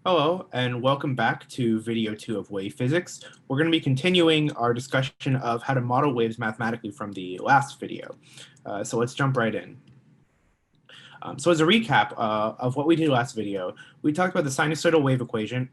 Hello, and welcome back to video 2 of wave physics. We're going to be continuing our discussion of how to model waves mathematically from the last video. So let's jump right in. So as a recap of what we did last video, we talked about the sinusoidal wave equation,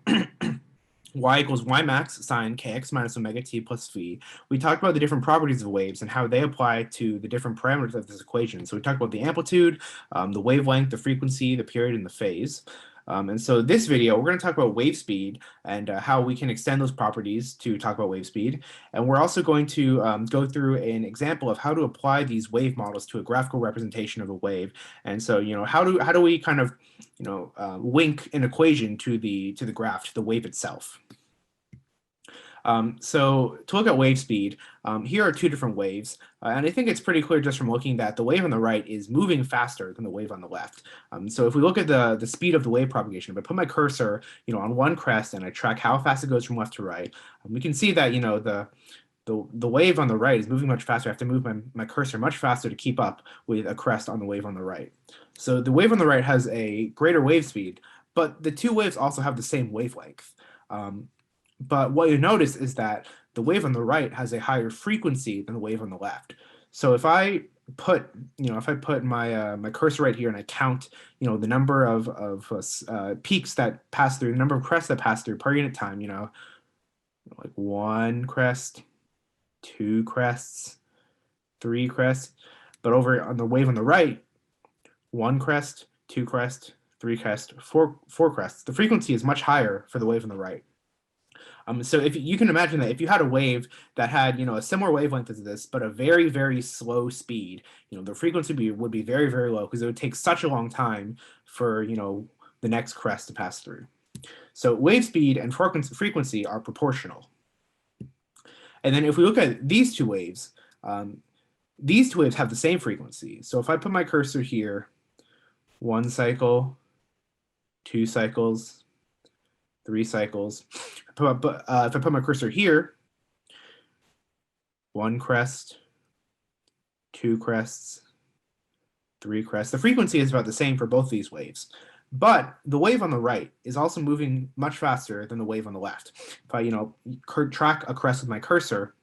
y equals y max sine kx minus omega t plus phi. We talked about the different properties of waves and how they apply to the different parameters of this equation. So we talked about the amplitude, the wavelength, the frequency, the period, and the phase. And so this video, we're going to talk about wave speed and how we can extend those properties to talk about wave speed. And we're also going to go through an example of how to apply these wave models to a graphical representation of a wave. And so, how do we kind of, link an equation to the graph, to the wave itself? So to look at wave speed, here are two different waves. And I think it's pretty clear just from looking that the wave on the right is moving faster than the wave on the left. So if we look at the speed of the wave propagation, if I put my cursor, on one crest and I track how fast it goes from left to right, we can see that, the wave on the right is moving much faster. I have to move my cursor much faster to keep up with a crest on the wave on the right. So the wave on the right has a greater wave speed, but the two waves also have the same wavelength. But what you notice is that the wave on the right has a higher frequency than the wave on the left. So if I put, my cursor right here and I count, the number of peaks that pass through, the number of crests that pass through per unit time, like one crest, two crests, three crests. But over on the wave on the right, one crest, two crests, three crests, four crests. The frequency is much higher for the wave on the right. So if you can imagine that if you had a wave that had, a similar wavelength as this, but a very, very slow speed, the frequency would be very, very low because it would take such a long time for, the next crest to pass through. So wave speed and frequency are proportional. And then if we look at these two waves have the same frequency. So if I put my cursor here, one cycle, two cycles, three cycles. If I put my cursor here, one crest, two crests, three crests. The frequency is about the same for both these waves. But the wave on the right is also moving much faster than the wave on the left. If I, track a crest with my cursor,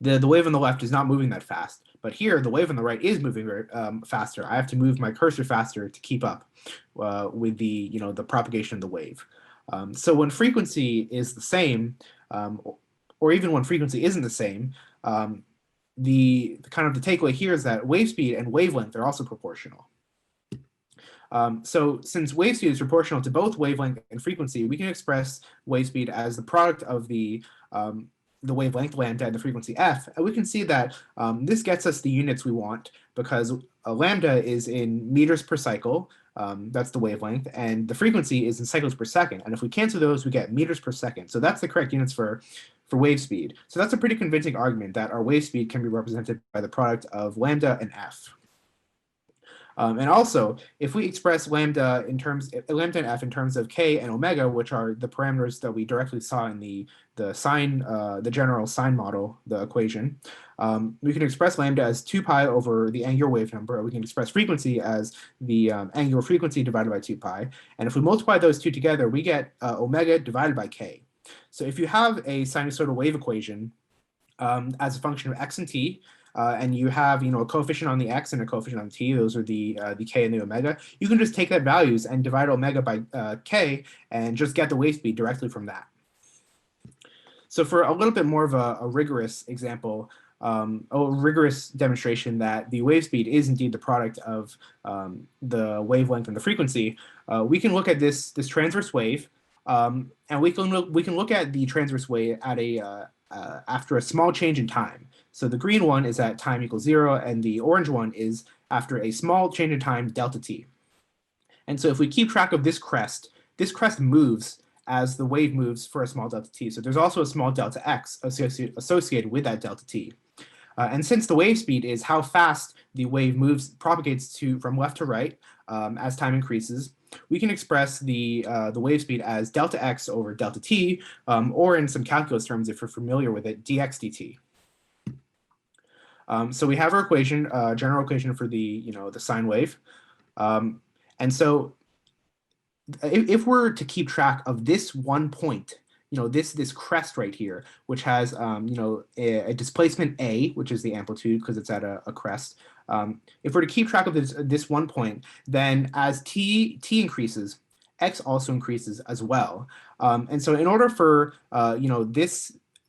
the wave on the left is not moving that fast. But here, the wave on the right is moving very faster. I have to move my cursor faster to keep up with the propagation of the wave. So when frequency is the same, or even when frequency isn't the same, the takeaway here is that wave speed and wavelength are also proportional. So since wave speed is proportional to both wavelength and frequency, we can express wave speed as the product of the wavelength lambda and the frequency f, and we can see that this gets us the units we want because lambda is in meters per cycle, that's the wavelength, and the frequency is in cycles per second. And if we cancel those, we get meters per second. So that's the correct units for wave speed. So that's a pretty convincing argument that our wave speed can be represented by the product of lambda and f. And also, if we express lambda and f in terms of k and omega, which are the parameters that we directly saw in the general sine model, the equation, we can express lambda as 2 pi over the angular wave number, or we can express frequency as the angular frequency divided by 2 pi. And if we multiply those two together, we get omega divided by k. So if you have a sinusoidal wave equation as a function of x and t, and you have a coefficient on the x and a coefficient on t, those are the k and the omega, you can just take that values and divide omega by k and just get the wave speed directly from that. So for a little bit more of a rigorous example, a rigorous demonstration that the wave speed is indeed the product of the wavelength and the frequency, we can look at this transverse wave, and we can look at the transverse wave at after a small change in time. So the green one is at time equals 0, and the orange one is after a small change in time, delta t. And so if we keep track of this crest moves as the wave moves for a small delta t. So there's also a small delta x associated with that delta t. And since the wave speed is how fast the wave propagates from left to right as time increases, we can express the wave speed as delta x over delta t, or in some calculus terms, if you're familiar with it, dx dt. So we have our equation, general equation for the sine wave, and so if we're to keep track of this one point, this crest right here, which has a displacement a, which is the amplitude because it's at a crest. If we're to keep track of this one point, then as t increases, x also increases as well. And so in order for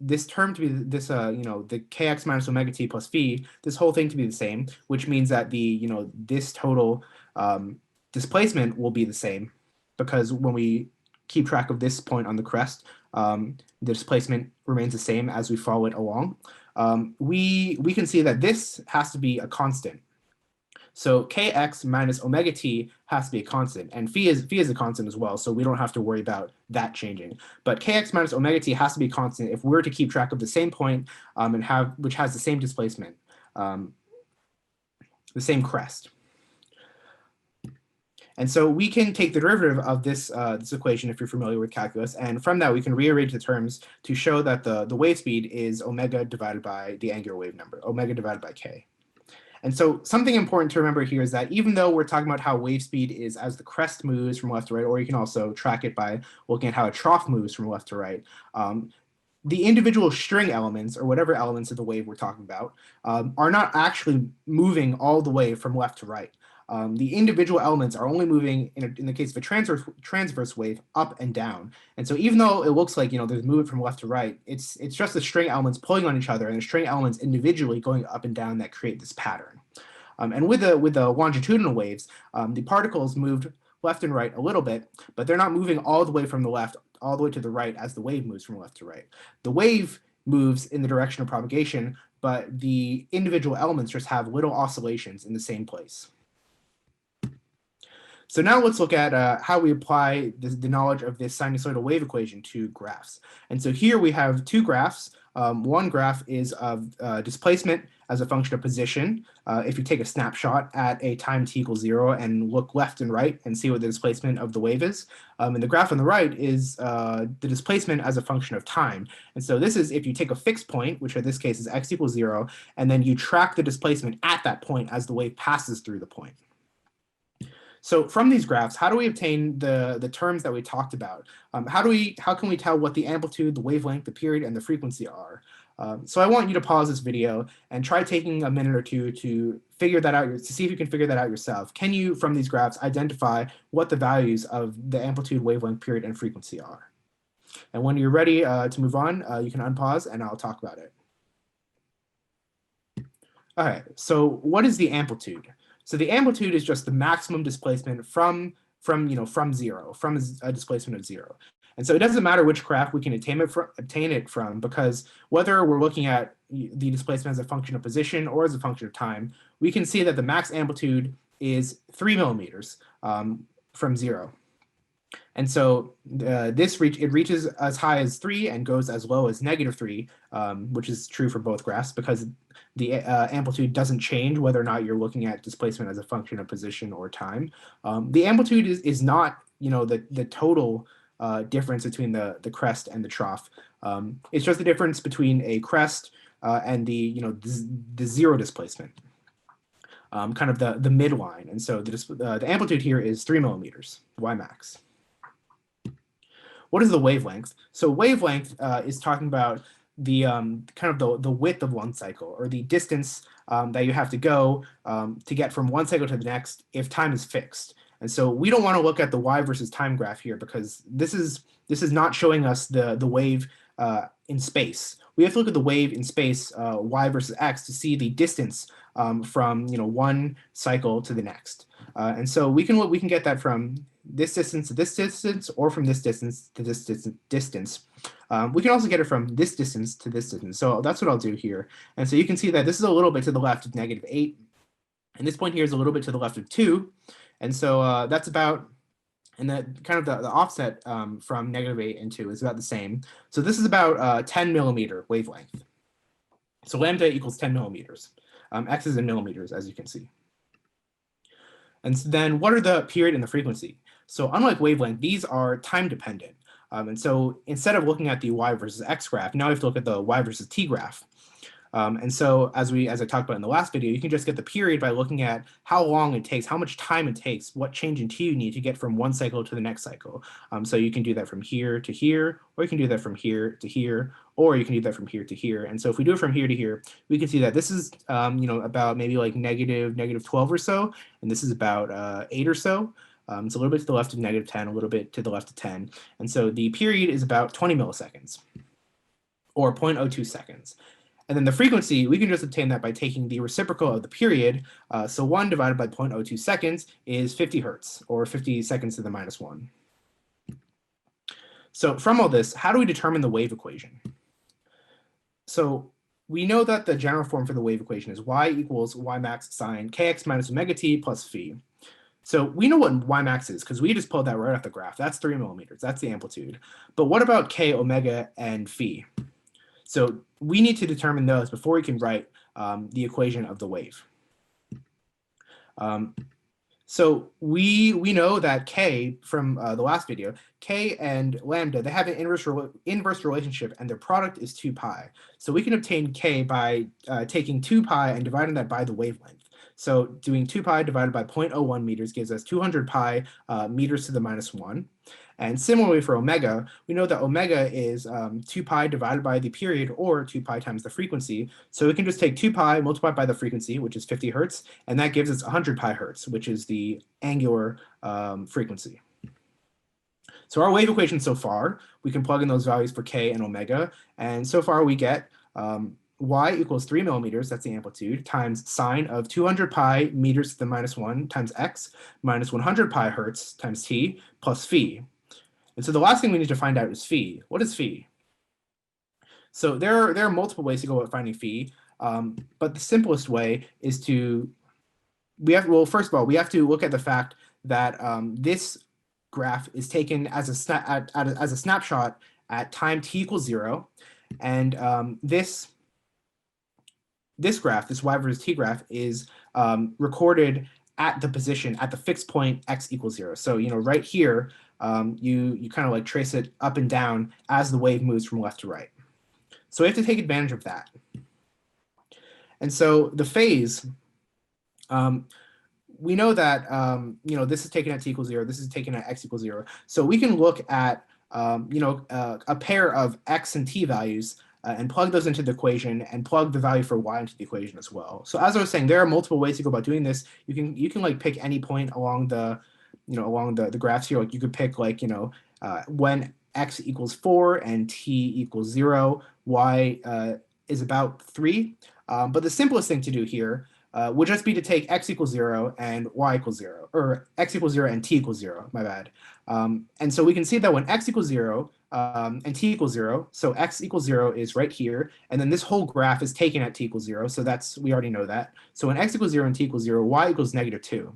this term to be the kx minus omega t plus phi, this whole thing to be the same, which means that this total displacement will be the same, because when we keep track of this point on the crest, the displacement remains the same as we follow it along. We can see that this has to be a constant. So kx minus omega t has to be a constant, and phi is a constant as well, so we don't have to worry about that changing. But kx minus omega t has to be a constant if we're to keep track of the same point which has the same displacement, the same crest. And so we can take the derivative of this equation if you're familiar with calculus, and from that we can rearrange the terms to show that the wave speed is omega divided by the angular wave number, omega divided by k. And so something important to remember here is that even though we're talking about how wave speed is as the crest moves from left to right, or you can also track it by looking at how a trough moves from left to right, the individual string elements, or whatever elements of the wave we're talking about, are not actually moving all the way from left to right. The individual elements are only moving, in the case of a transverse wave, up and down. And so even though it looks like there's movement from left to right, it's just the string elements pulling on each other and the string elements individually going up and down that create this pattern. And with the longitudinal waves, the particles moved left and right a little bit, but they're not moving all the way from the left all the way to the right as the wave moves from left to right. The wave moves in the direction of propagation, but the individual elements just have little oscillations in the same place. So now let's look at how we apply the knowledge of this sinusoidal wave equation to graphs. And so here we have two graphs. One graph is of displacement as a function of position. If you take a snapshot at a time t equals 0 and look left and right and see what the displacement of the wave is. And the graph on the right is the displacement as a function of time. And so this is if you take a fixed point, which in this case is x equals 0, and then you track the displacement at that point as the wave passes through the point. So from these graphs, how do we obtain the terms that we talked about? How can we tell what the amplitude, the wavelength, the period, and the frequency are? So I want you to pause this video and try taking a minute or two to figure that out, to see if you can figure that out yourself. Can you, from these graphs, identify what the values of the amplitude, wavelength, period, and frequency are? And when you're ready to move on, you can unpause and I'll talk about it. All right, so what is the amplitude? So the amplitude is just the maximum displacement from 0, from a displacement of 0. And so it doesn't matter which graph we can obtain it from, because whether we're looking at the displacement as a function of position or as a function of time, we can see that the max amplitude is 3 millimeters from 0. And so it reaches as high as 3 and goes as low as -3, which is true for both graphs because the amplitude doesn't change whether or not you're looking at displacement as a function of position or time. The amplitude is not the total difference between the crest and the trough. It's just the difference between a crest and the zero displacement, kind of the midline. And so the amplitude here is 3 millimeters, Y max. What is the wavelength? So wavelength is talking about the kind of the width of one cycle, or the distance that you have to go to get from one cycle to the next if time is fixed. And so we don't want to look at the y versus time graph here because this is not showing us the wave in space. We have to look at the wave in space, y versus x, to see the distance from one cycle to the next. And so we can get that from this distance to this distance, or from this distance to this distance. We can also get it from this distance to this distance. So that's what I'll do here. And so you can see that this is a little bit to the left of -8. And this point here is a little bit to the left of 2. And so that's about, and the kind of the offset from -8 and 2 is about the same. So this is about 10 millimeter wavelength. So lambda equals 10 millimeters. X is in millimeters, as you can see. And so then what are the period and the frequency? So unlike wavelength, these are time dependent. And so instead of looking at the y versus x graph, now we have to look at the y versus t graph. And so as I talked about in the last video, you can just get the period by looking at how long it takes, how much time it takes, what change in t you need to get from one cycle to the next cycle. So you can do that from here to here, or you can do that from here to here, or you can do that from here to here. And so if we do it from here to here, we can see that this is about maybe like negative 12 or so, and this is about 8 or so. It's a little bit to the left of negative 10, a little bit to the left of 10. And so the period is about 20 milliseconds, or 0.02 seconds. And then the frequency, we can just obtain that by taking the reciprocal of the period. So 1 divided by 0.02 seconds is 50 hertz, or 50 seconds to the minus 1. So from all this, how do we determine the wave equation? So we know that the general form for the wave equation is y equals y max sine kx minus omega t plus phi. So we know what y max is because we just pulled that right off the graph. That's 3 millimeters. That's the amplitude. But what about k, omega, and phi? So we need to determine those before we can write the equation of the wave. So we know that k from the last video, k and lambda, they have an inverse relationship, and their product is 2 pi. So we can obtain k by taking 2 pi and dividing that by the wavelength. So doing 2 pi divided by 0.01 meters gives us 200 pi meters to the minus 1. And similarly for omega, we know that omega is 2 pi divided by the period, or 2 pi times the frequency. So we can just take 2 pi multiplied by the frequency, which is 50 hertz, and that gives us 100 pi hertz, which is the angular frequency. So our wave equation so far, we can plug in those values for k and omega, and so far we get y equals 3 millimeters, that's the amplitude, times sine of 200 pi meters to the minus 1 times x minus 100 pi hertz times t plus phi. And so the last thing we need to find out is phi. What is phi? So there are multiple ways to go about finding phi, but the simplest way is to, first of all, we have to look at the fact that this graph is taken as a snapshot at time t equals 0, and this graph, this y versus t graph, is recorded at the position, at the fixed point x equals 0. So right here, you kind of like trace it up and down as the wave moves from left to right. So we have to take advantage of that. And so the phase, we know that this is taken at t equals 0, this is taken at x equals 0. So we can look at a pair of x and t values and plug those into the equation, and plug the value for y into the equation as well. So as I was saying, there are multiple ways to go about doing this. You can like pick any point along the graphs here. Like you could pick when x equals 4 and t equals 0, y is about 3. But the simplest thing to do here would just be to take x equals 0 and y equals 0, or x equals 0 and t equals 0, my bad. And so we can see that when x equals 0 and t equals 0, so x equals 0 is right here, and then this whole graph is taken at t equals 0, so we already know that. So when x equals 0 and t equals 0, y equals negative 2.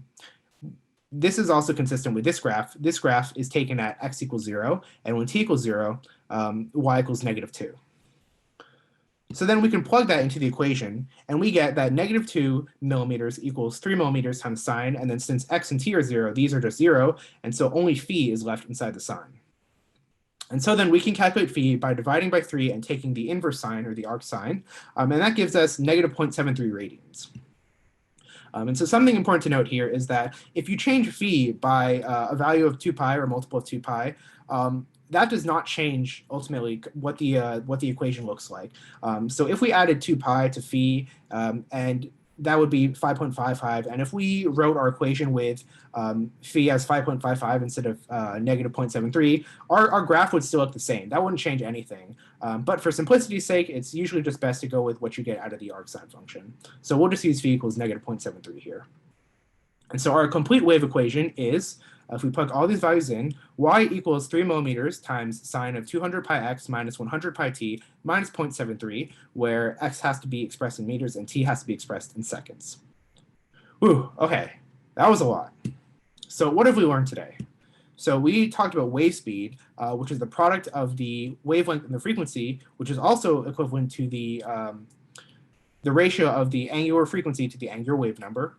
This is also consistent with this graph. This graph is taken at x equals 0, and when t equals 0, y equals negative 2. So then we can plug that into the equation, and we get that negative 2 millimeters equals 3 millimeters times sine, and then since x and t are 0, these are just 0, and so only phi is left inside the sine. And so then we can calculate phi by dividing by 3 and taking the inverse sign, or the arc sine, and that gives us negative 0.73 radians. And so something important to note here is that if you change phi by a value of 2 pi or a multiple of 2 pi, that does not change ultimately what the equation looks like. So if we added 2 pi to phi, and that would be 5.55, and if we wrote our equation with phi as 5.55 instead of negative 0.73, our graph would still look the same. That wouldn't change anything. But for simplicity's sake, it's usually just best to go with what you get out of the arcsine function. So we'll just use phi equals negative 0.73 here. And so our complete wave equation is, if we plug all these values in, y equals 3 millimeters times sine of 200 pi x minus 100 pi t minus 0.73, where x has to be expressed in meters and t has to be expressed in seconds. Whew, okay, that was a lot. So what have we learned today? So we talked about wave speed, which is the product of the wavelength and the frequency, which is also equivalent to the ratio of the angular frequency to the angular wave number.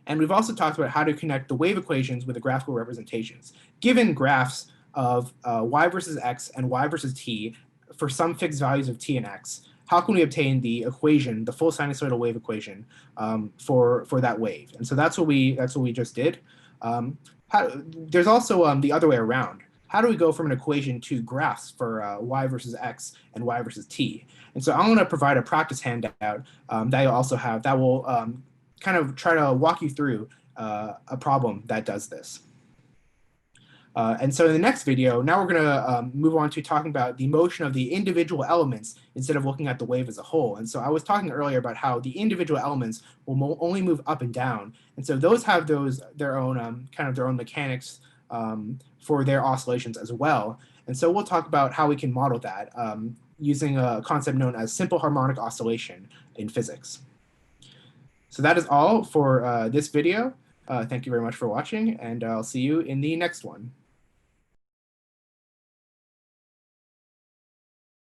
And we've also talked about how to connect the wave equations with the graphical representations. Given graphs of y versus x and y versus t for some fixed values of t and x, how can we obtain the equation, the full sinusoidal wave equation for that wave? And so that's what we just did. There's also the other way around. How do we go from an equation to graphs for y versus x and y versus t? And so I'm going to provide a practice handout that you'll also have that will kind of try to walk you through a problem that does this. And so in the next video, now we're going to move on to talking about the motion of the individual elements instead of looking at the wave as a whole. And so I was talking earlier about how the individual elements will only move up and down. And so those have their own kind of their own mechanics for their oscillations as well. And so we'll talk about how we can model that using a concept known as simple harmonic oscillation in physics. So that is all for this video. Thank you very much for watching, and I'll see you in the next one.